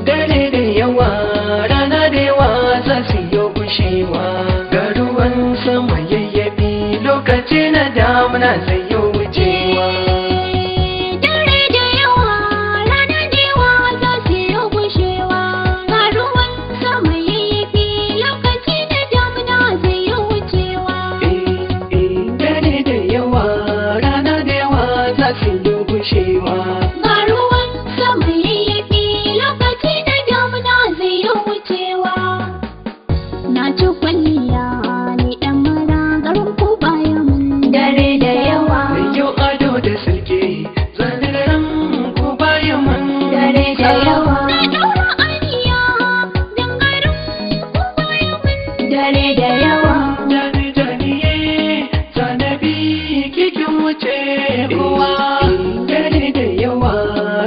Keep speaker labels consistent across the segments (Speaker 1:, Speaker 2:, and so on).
Speaker 1: Dare da yawa rana da yawa za su yi gushewa, ga ruwan sama yayyafi lokaci na damuna zai yi wucewa.
Speaker 2: Dare da yawa rana da yawa za su yi gushewa, ga ruwan sama yayyafi lokaci na damuna zai yi wucewa.
Speaker 1: Dare da yawa rana da yawa za su yi gushewa,
Speaker 2: ga ruwan sama yayyafi lokaci na damuna zai yi wucewa. Na ci kwalliya ni ɗan mara garin ku baya mun dare da yawa.
Speaker 1: yau ado da sulke zanaran ku bayan man
Speaker 2: Dare da yawa. Na ɗaura aniya dan garin ku baya mun dare da yawa.
Speaker 1: Jani-janiye zanabi kikin wuce kowa. Dare da yawa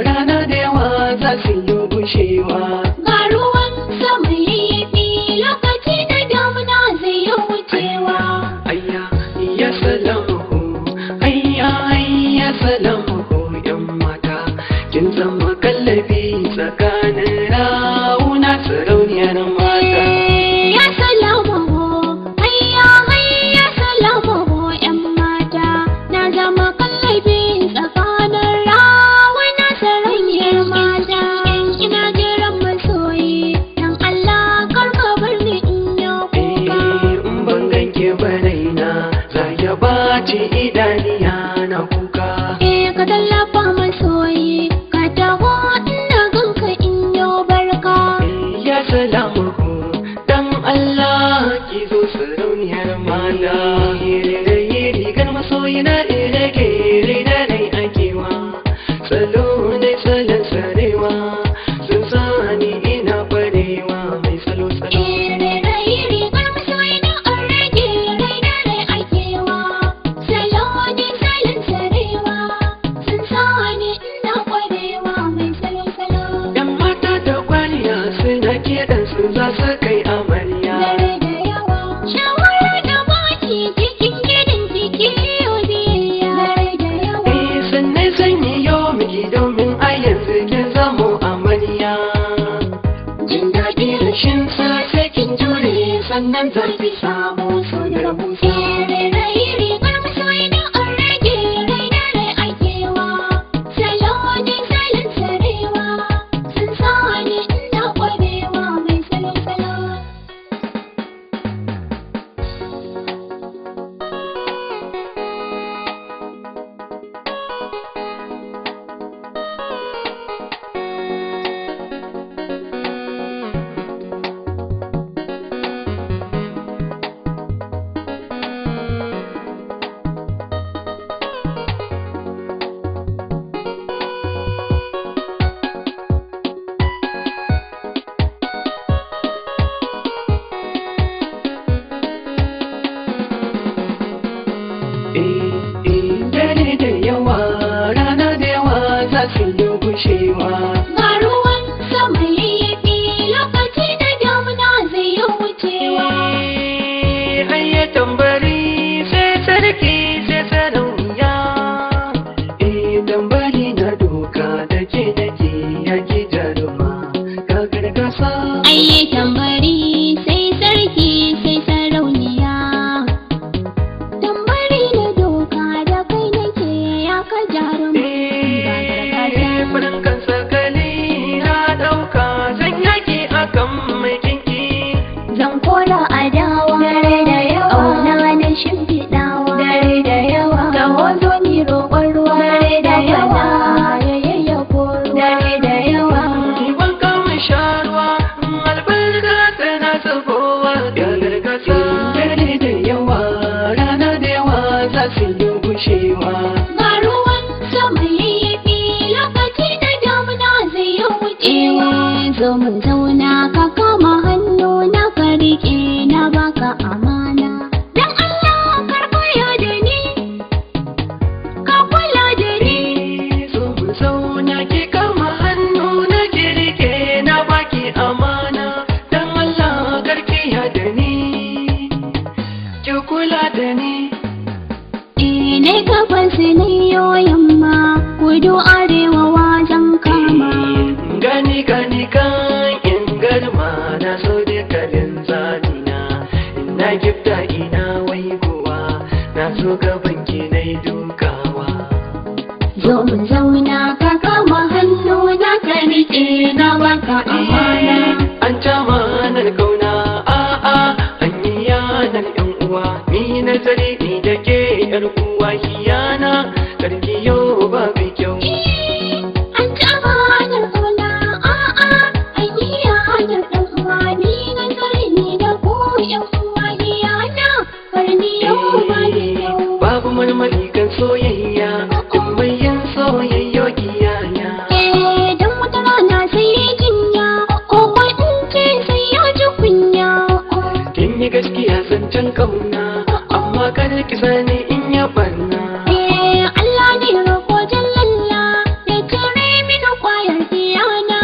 Speaker 1: rana da yawa za su yi gushewa.
Speaker 2: Ga ruwan sama yayyafi lokaci na damuna zai yi wucewa.
Speaker 1: Ayya ya salamu, ayya salamu yan mata, kin zama kallabi tsakanin rawuna sarauniyar mata.
Speaker 2: Ya salamu hayya salamu yan mata, na zama kallabi tsakanin rawuna sarauniyar mata. Ina jiran masoyi dan Allah kar ka bar ni in yi kuka.
Speaker 1: In ban ganke ba raina za ya baci idaniya na kuka.
Speaker 2: Ka tallafa masoyi ka taho ina ganka in yi barka.
Speaker 1: Ya salamu dan Allah ki zo sarauniyar mata. Raye rigar masoyi na rage da rai akewa, salo ne salon sarewa, sun sani ina farewa mai salo-salo.
Speaker 2: Rigar masoyi na an rage rai da rai akewa, salo ne salon sarewa, sun sani ina kwarewa mai salo-salo.
Speaker 1: Yan mata da kwaliya suna kiɗan su za su kai amarya.
Speaker 2: Dare da yawa shawara da baki cikin gidan jiki yau biyayya. Dare da yawa
Speaker 1: Sannan zan yi yau miki domin a yanzu kin zamo amarya. Jin daɗi rashin sa sai kin jure sannan zan fi samu so da rabusa.
Speaker 2: rigar masoyi na an rage rai da rai akewa, salo ne salon sarewa, sun sani ina kwarewa mai salo-salo.
Speaker 1: Dare da yawa rana da yawa za su yi gushewa.
Speaker 2: Ga ruwan sama yayyafi lokaci na damuna zai yi wucewa.
Speaker 1: Hayya tambari sai sarki sai sarauniya. Tambari na doka da ke yaki jaruma ka gargasa.
Speaker 2: Ayye tambari sai sarki sai sarauniya, tambari na doka da kai nake ya ka jarum ga gargasa.
Speaker 1: Farin kan sakali na ɗauka zan yaki akan mai kinki.
Speaker 2: Zan kora adawa dare da yawa, ƙauna na shimfiɗawa dare da yawa, ga wazo ni roƙon ruwa dare da yawa, ya yayyafo ruwa dare da yawa.
Speaker 1: Ban kama sharuwa albarka tana zubowa ga gargasa. Dare da yawa rana da yawa za su yi gushewa.
Speaker 2: Ga ruwan sama yayyafi lokaci na damuna zai yi wucewa. Zo mu zauna ka kama hannu na ka riƙe na baka amana. Dan Allah kar ka yarda ni, ka kula da ni.
Speaker 1: So mu zauna ki kama hannu na ki rike na baki amana. Dan Allah karki ya da ni, ki kula da ni.
Speaker 2: Ne gabas ne yo yamma, kudu arewa wajen kama.
Speaker 1: Gare
Speaker 2: zauna ka kama hannu na ka riƙe na baka amana.
Speaker 1: An ta manar kauna a'a an yi yanar yan uwa ni nazari ni da ke yar uwa hiyana karki yau babu kyau.
Speaker 2: An taɓa hanyar ƙauna, a'a, an yi hanyar ɗan uwa, ni na zari ni da ku ƴan uwa ni yana, karni yau ba ni yau.
Speaker 1: Babu marmari kan soyayya, duk mai yin soyayyo kiyaya.
Speaker 2: Dan wata rana sai ya jinya, ko kwa in ce sai ya ji kunya.
Speaker 1: Kin yi gaskiya zancen kauna, amma kada ki sani in ya barna.
Speaker 2: Allah ne roƙo jallalla, ya cire mini ƙwayar diyana.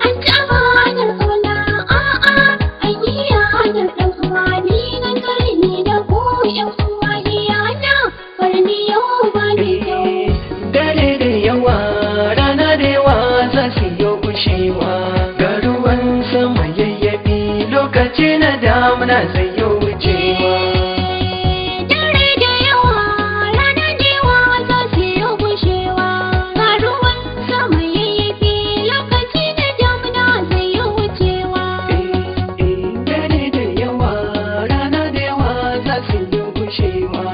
Speaker 2: An taɓa hanyar ƙauna, a'a, an yi hanyar ɗan uwa, ni na zari ni da ku ƴan uwa diyana, karni yau ba ni yau.
Speaker 1: Dare da yawa, rana da yawa za su yi gushewa. Ga ruwan sama yayyafi lokaci na damuna zai yi wucewa.
Speaker 2: Dare da yawa, rana da yawa za su yi gushewa. Ga ruwan sama yayyafi lokaci na damuna zai yi wucewa.
Speaker 1: Dare da yawa, rana da yawa za su yi gushewa.